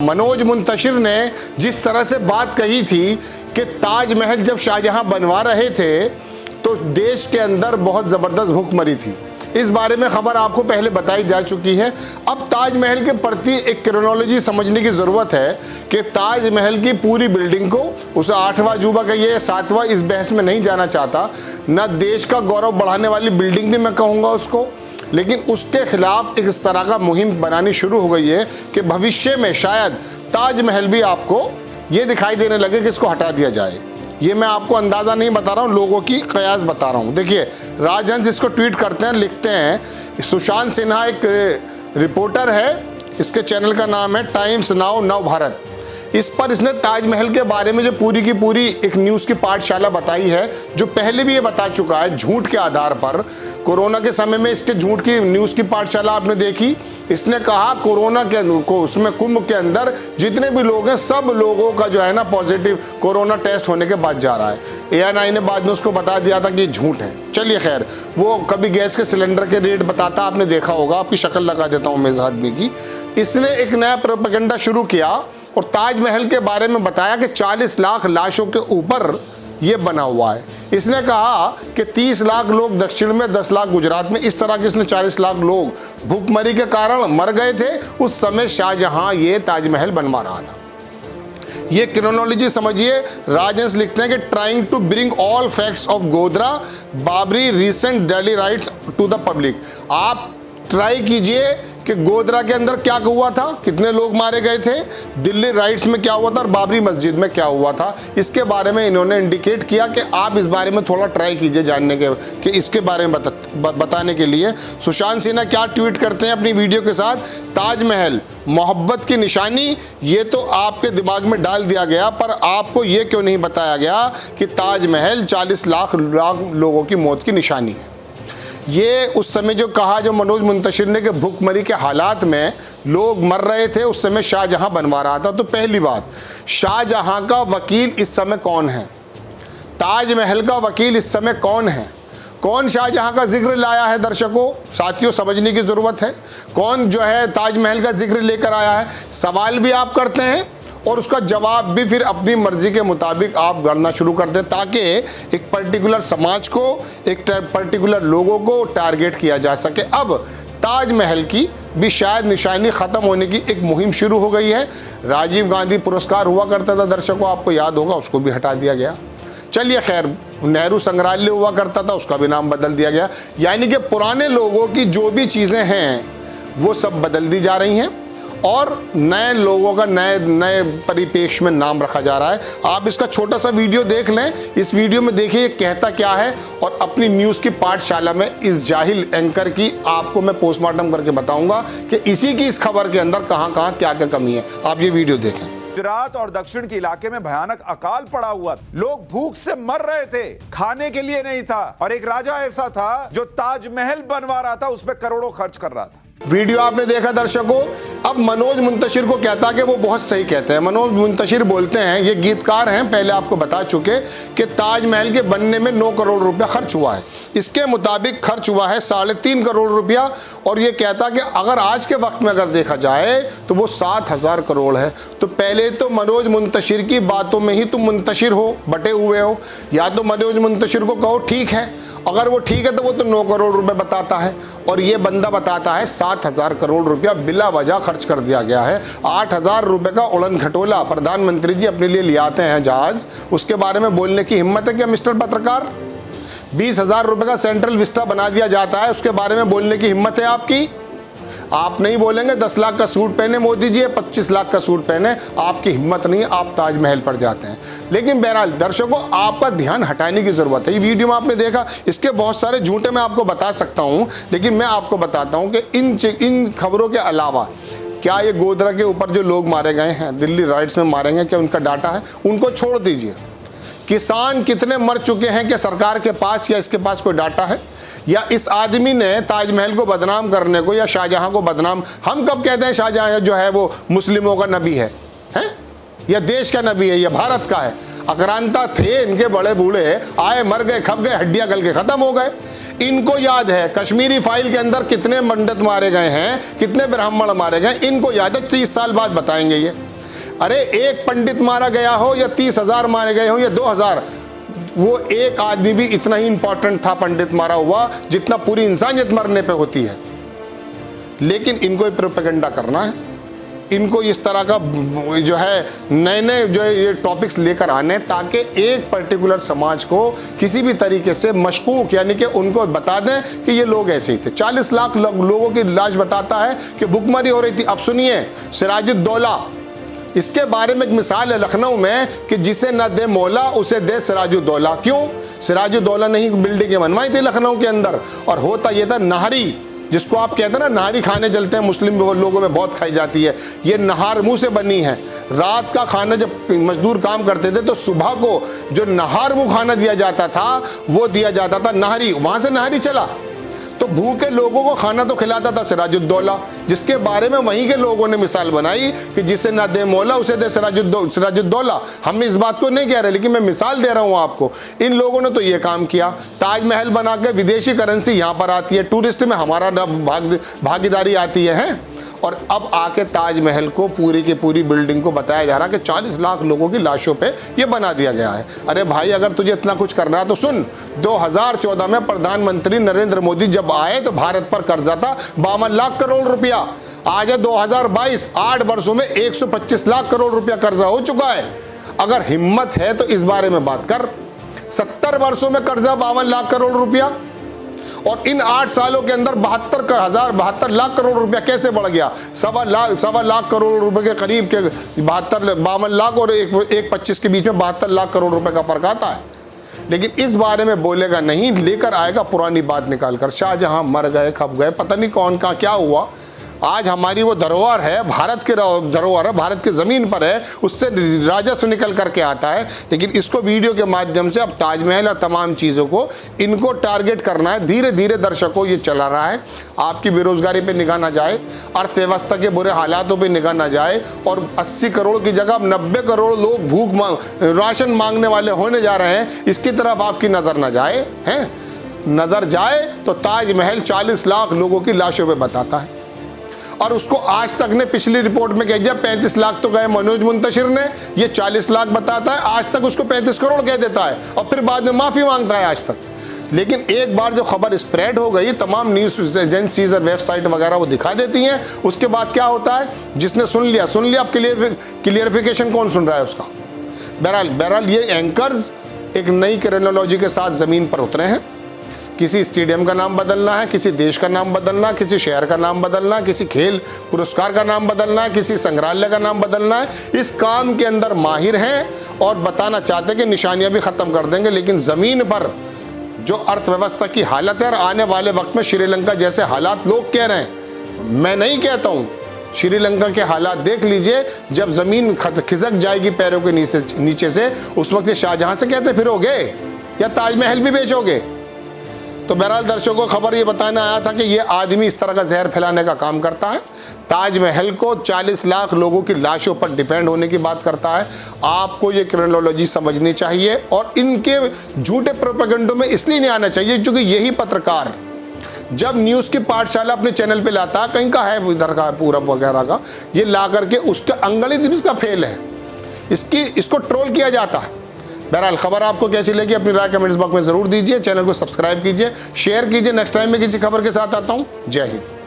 मनोज मुंतशिर ने जिस तरह से बात कही थी कि ताजमहल जब शाहजहां बनवा रहे थे तो देश के अंदर बहुत ज़बरदस्त भूखमरी थी। इस बारे में खबर आपको पहले बताई जा चुकी है। अब ताजमहल के प्रति एक क्रोनोलॉजी समझने की ज़रूरत है कि ताजमहल की पूरी बिल्डिंग को उसे 8वां अजूबा कहिए या 7वां, इस बहस में नहीं जाना चाहता। न देश का गौरव बढ़ाने वाली बिल्डिंग भी मैं कहूँगा उसको, लेकिन उसके खिलाफ एक इस तरह का मुहिम बनानी शुरू हो गई है कि भविष्य में शायद ताजमहल भी आपको ये दिखाई देने लगे कि इसको हटा दिया जाए। ये मैं आपको अंदाज़ा नहीं बता रहा हूँ, लोगों की कयास बता रहा हूँ। देखिए, राजहंस इसको ट्वीट करते हैं, लिखते हैं, सुशांत सिन्हा एक रिपोर्टर है, इसके चैनल का नाम है टाइम्स नाउ नव भारत। इस पर इसने ताजमहल के बारे में जो पूरी की पूरी एक न्यूज़ की पाठशाला बताई है, जो पहले भी ये बता चुका है झूठ के आधार पर। कोरोना के समय में इसके झूठ की न्यूज़ की पाठशाला आपने देखी। इसने कहा कोरोना के को उसमें कुंभ के अंदर जितने भी लोग हैं सब लोगों का जो है ना पॉजिटिव कोरोना टेस्ट होने के बाद जा रहा है। ANI ने बाद में उसको बता दिया था कि झूठ है। चलिए खैर, वो कभी गैस के सिलेंडर के रेट बताता, आपने देखा होगा, आपकी शक्ल लगा देता हूँ मैं इस आदमी की। इसने एक नया प्रोपेगेंडा शुरू किया और ताजमहल के बारे में बताया कि 40 लाख लाशों के ऊपर ये बना हुआ है। इसने कहा कि 30 लाख लोग दक्षिण में, 10 लाख गुजरात में, इस तरह के इसने 40 लाख लोग भूखमरी के कारण मर गए थे उस समय शाहजहां ये ताजमहल बनवा रहा था। ये क्रोनोलॉजी समझिए। राजहंस लिखते हैं कि trying to bring all facts of Godhra Babri recent Delhi riots to the public. आप ट्राई कीजिए कि गोधरा के अंदर क्या हुआ था, कितने लोग मारे गए थे, दिल्ली राइट्स में क्या हुआ था और बाबरी मस्जिद में क्या हुआ था। इसके बारे में इन्होंने इंडिकेट किया कि आप इस बारे में थोड़ा ट्राई कीजिए जानने के कि इसके बारे में बताने के लिए। सुशांत सिन्हा क्या ट्वीट करते हैं अपनी वीडियो के साथ, ताजमहल मोहब्बत की निशानी, ये तो आपके दिमाग में डाल दिया गया, पर आपको ये क्यों नहीं बताया गया कि ताजमहल 40 लाख लोगों की मौत की निशानी है। ये उस समय जो कहा जो मनोज मुंतशिर ने कि भूखमरी के हालात में लोग मर रहे थे, उस समय शाहजहां बनवा रहा था। तो पहली बात, शाहजहां का वकील इस समय कौन है? ताजमहल का वकील इस समय कौन है? कौन शाहजहां का जिक्र लाया है? दर्शकों साथियों, समझने की ज़रूरत है। कौन जो है ताजमहल का जिक्र लेकर आया है? सवाल भी आप करते हैं और उसका जवाब भी फिर अपनी मर्जी के मुताबिक आप गढ़ना शुरू कर दें, ताकि एक पर्टिकुलर समाज को, एक पर्टिकुलर लोगों को टारगेट किया जा सके। अब ताजमहल की भी शायद निशानी ख़त्म होने की एक मुहिम शुरू हो गई है। राजीव गांधी पुरस्कार हुआ करता था, दर्शकों आपको याद होगा, उसको भी हटा दिया गया। चलिए खैर, नेहरू संग्रहालय हुआ करता था, उसका भी नाम बदल दिया गया। यानी कि पुराने लोगों की जो भी चीज़ें हैं वो सब बदल दी जा रही हैं और नए लोगों का नए परिपेक्ष में नाम रखा जा रहा है। आप इसका छोटा सा वीडियो देख लें। इस वीडियो में देखिए ये कहता क्या है और अपनी न्यूज़ की पाठशाला में इस जाहिल एंकर की आपको मैं पोस्टमार्टम करके बताऊंगा कि इसी की इस खबर के अंदर कहां कहां क्या क्या कमी है। आप ये वीडियो देखें। गुजरात और दक्षिण के इलाके में भयानक अकाल पड़ा हुआ, लोग भूख से मर रहे थे, खाने के लिए नहीं था, और एक राजा ऐसा था जो ताजमहल बनवा रहा था, उस पर करोड़ों खर्च कर रहा था। वीडियो आपने देखा दर्शकों। अब मनोज मुंतशिर को कहता कि वो बहुत सही कहते हैं। मनोज मुंतशिर बोलते हैं, ये गीतकार हैं, पहले आपको बता चुके कि ताजमहल के बनने में 9 करोड़ रुपया खर्च हुआ है। इसके मुताबिक खर्च हुआ है 3.5 करोड़ रुपया, और ये कहता कि अगर आज के वक्त में अगर देखा जाए तो वो 7,000 करोड़ है। तो पहले तो मनोज मुंतशिर की बातों में ही तुम मुंतशिर हो, बटे हुए हो। या तो मनोज मुंतशिर को कहो ठीक है, अगर वो ठीक है तो वो तो 9 करोड़ रुपए बताता है, और ये बंदा बताता है 7,000 करोड़ रुपया बिला वजह खर्च कर दिया गया है। 8,000 रुपए का उड़न खटोला प्रधानमंत्री जी अपने लिए ले आते हैं जहाज, उसके बारे में बोलने की हिम्मत है क्या मिस्टर पत्रकार? 20,000 रुपए का सेंट्रल विस्टा बना दिया जाता है, उसके बारे में बोलने की हिम्मत है आपकी? आप नहीं बोलेंगे 10 लाख का सूट पहने मोदी जी, 25 लाख का सूट पहने, आपकी हिम्मत नहीं, आप ताजमहल पर जाते हैं। लेकिन बहरहाल दर्शकों, आपका ध्यान हटाने की ज़रूरत है। ये वीडियो में आपने देखा, इसके बहुत सारे झूठे मैं आपको बता सकता हूं, लेकिन मैं आपको बताता हूं कि इन खबरों के अलावा क्या ये गोधरा के ऊपर जो लोग मारे गए हैं, दिल्ली राइट्स में मारे गए, क्या उनका डाटा है? उनको छोड़ दीजिए। किसान कितने मर चुके हैं, क्या सरकार के पास या इसके पास कोई डाटा है? या इस आदमी ने ताजमहल को बदनाम करने को या शाहजहां को बदनाम, हम कब कहते हैं शाहजहां जो है वो मुस्लिमों का नबी है या देश का नबी है या भारत का है? आक्रांता थे इनके बड़े बूढ़े, आए मर गए, खप गए, हड्डियां गल के खत्म हो गए। इनको याद है कश्मीरी फाइल के अंदर कितने पंडित मारे गए हैं, कितने ब्राह्मण मारे गए, इनको याद है। 30 साल बाद बताएंगे ये। अरे एक पंडित मारा गया हो या 30,000 मारे गए हो या 2,000, वो एक आदमी भी इतना ही इंपॉर्टेंट था पंडित मारा हुआ जितना पूरी इंसानियत मरने पे होती है। लेकिन इनको प्रोपेगेंडा करना है, इनको इस तरह का जो है नए नए जो है ये टॉपिक्स लेकर आने, ताकि एक पर्टिकुलर समाज को किसी भी तरीके से मशकूक, यानी कि उनको बता दें कि ये लोग ऐसे ही थे। 40 लाख लोगों की लाश बताता है कि भुखमरी हो रही थी। अब सुनिए, सिराजुद्दौला, इसके बारे में एक मिसाल है लखनऊ में कि जिसे न दे मौला उसे दे सिराजुद्दौला। क्यों? सिराजुद्दौला ने ही बिल्डिंगें बनवाई थी लखनऊ के अंदर, और होता यह था नहरी, जिसको आप कहते हैं ना नहारी खाने चलते हैं, मुस्लिम लोगों में बहुत खाई जाती है, ये नहार मुंह से बनी है। रात का खाना जब मजदूर काम करते थे तो सुबह को जो नहार मुंह खाना दिया जाता था वो दिया जाता था नहरी, वहां से नहरी चला। तो भूखे लोगों को खाना तो खिलाता था सिराजुद्दौला, जिसके बारे में वहीं के लोगों ने मिसाल बनाई कि जिसे ना दे मौला उसे दे सिराजुद्दौला। हम इस बात को नहीं कह रहे, लेकिन मैं मिसाल दे रहा हूं आपको। इन लोगों ने तो ये काम किया, ताजमहल बना के विदेशी करेंसी यहाँ पर आती है, टूरिस्ट में हमारा भागीदारी आती है। और अब आके ताजमहल को पूरी की पूरी बिल्डिंग को बताया जा रहा कि 40 लाख लोगों की लाशों पे ये बना दिया गया है। अरे भाई, अगर तुझे इतना कुछ करना है तो सुन, 2014 में प्रधानमंत्री नरेंद्र मोदी जब आए तो भारत पर कर्जा था 52 लाख करोड़ रुपया। आज है 2022, 8 वर्षों में 125 लाख करोड़ रुपया कर्जा हो चुका है। अगर हिम्मत है तो इस बारे में बात कर। 70 वर्षों में कर्जा 52 लाख करोड़ रुपया, और इन 8 सालों के अंदर 72 लाख करोड़ रुपया कैसे बढ़ गया? सवा लाख करोड़ रुपए के करीब के 52 लाख और 1.25 के बीच में 72 लाख करोड़ रुपए का फर्क आता है। लेकिन इस बारे में बोलेगा नहीं, लेकर आएगा पुरानी बात निकालकर, शाहजहां मर गए, खप गए, पता नहीं कौन का क्या हुआ। आज हमारी वो धरोहर है, भारत के धरोहर है, भारत की ज़मीन पर है, उससे राजस्व निकल करके आता है। लेकिन इसको वीडियो के माध्यम से अब ताजमहल और तमाम चीज़ों को इनको टारगेट करना है। धीरे धीरे दर्शकों ये चला रहा है। आपकी बेरोजगारी पे निगाह ना जाए, अर्थव्यवस्था के बुरे हालातों पे निगाह ना जाए, और 80 करोड़ की जगह अब 90 करोड़ लोग राशन मांगने वाले होने जा रहे हैं, इसकी तरफ आपकी नज़र ना जाए। हैं, नज़र जाए तो ताजमहल 40 लाख लोगों की लाशों पे बताता है, और उसको आज तक ने पिछली रिपोर्ट में कह दिया 35 लाख तो गए मनोज मुंतशिर ने, ये 40 लाख बताता है, आज तक उसको 35 करोड़ कह देता है, और फिर बाद में माफ़ी मांगता है आज तक। लेकिन एक बार जो खबर स्प्रेड हो गई, तमाम न्यूज़ एजेंसीज और वेबसाइट वगैरह वो दिखा देती हैं, उसके बाद क्या होता है, जिसने सुन लिया। अब क्लियरिफिकेशन कौन सुन रहा है उसका? बहरहाल ये एंकर्स एक नई क्रोनोलॉजी के साथ ज़मीन पर उतरे हैं। किसी स्टेडियम का नाम बदलना है, किसी देश का नाम बदलना, किसी शहर का नाम बदलना, किसी खेल पुरस्कार का नाम बदलना है, किसी संग्रहालय का नाम बदलना है। इस काम के अंदर माहिर हैं और बताना चाहते हैं कि निशानियां भी ख़त्म कर देंगे। लेकिन ज़मीन पर जो अर्थव्यवस्था की हालत है, और आने वाले वक्त में श्रीलंका जैसे हालात लोग कह रहे हैं, मैं नहीं कहता हूँ, श्रीलंका के हालात देख लीजिए, जब ज़मीन खिसक जाएगी पैरों के नीचे से, उस वक्त शाहजहां से कहते फिरोगे या ताजमहल भी बेचोगे। तो बहरहाल दर्शकों को खबर ये बताना आया था कि ये आदमी इस तरह का जहर फैलाने का काम करता है। ताजमहल को 40 लाख लोगों की लाशों पर डिपेंड होने की बात करता है। आपको ये क्रोनोलॉजी समझनी चाहिए, और इनके झूठे प्रोपेगेंडों में इसलिए नहीं आना चाहिए क्योंकि यही पत्रकार जब न्यूज़ की पाठशाला अपने चैनल पे लाता है, कहीं का है इधर का पूरब वगैरह का, ये ला करके उसके अंगली दिवस का फेल है, इसको ट्रोल किया जाता है। बहरहाल खबर आपको कैसी लगी अपनी राय कमेंट्स बॉक्स में ज़रूर दीजिए। चैनल को सब्सक्राइब कीजिए, शेयर कीजिए। नेक्स्ट टाइम में किसी खबर के साथ आता हूँ। जय हिंद।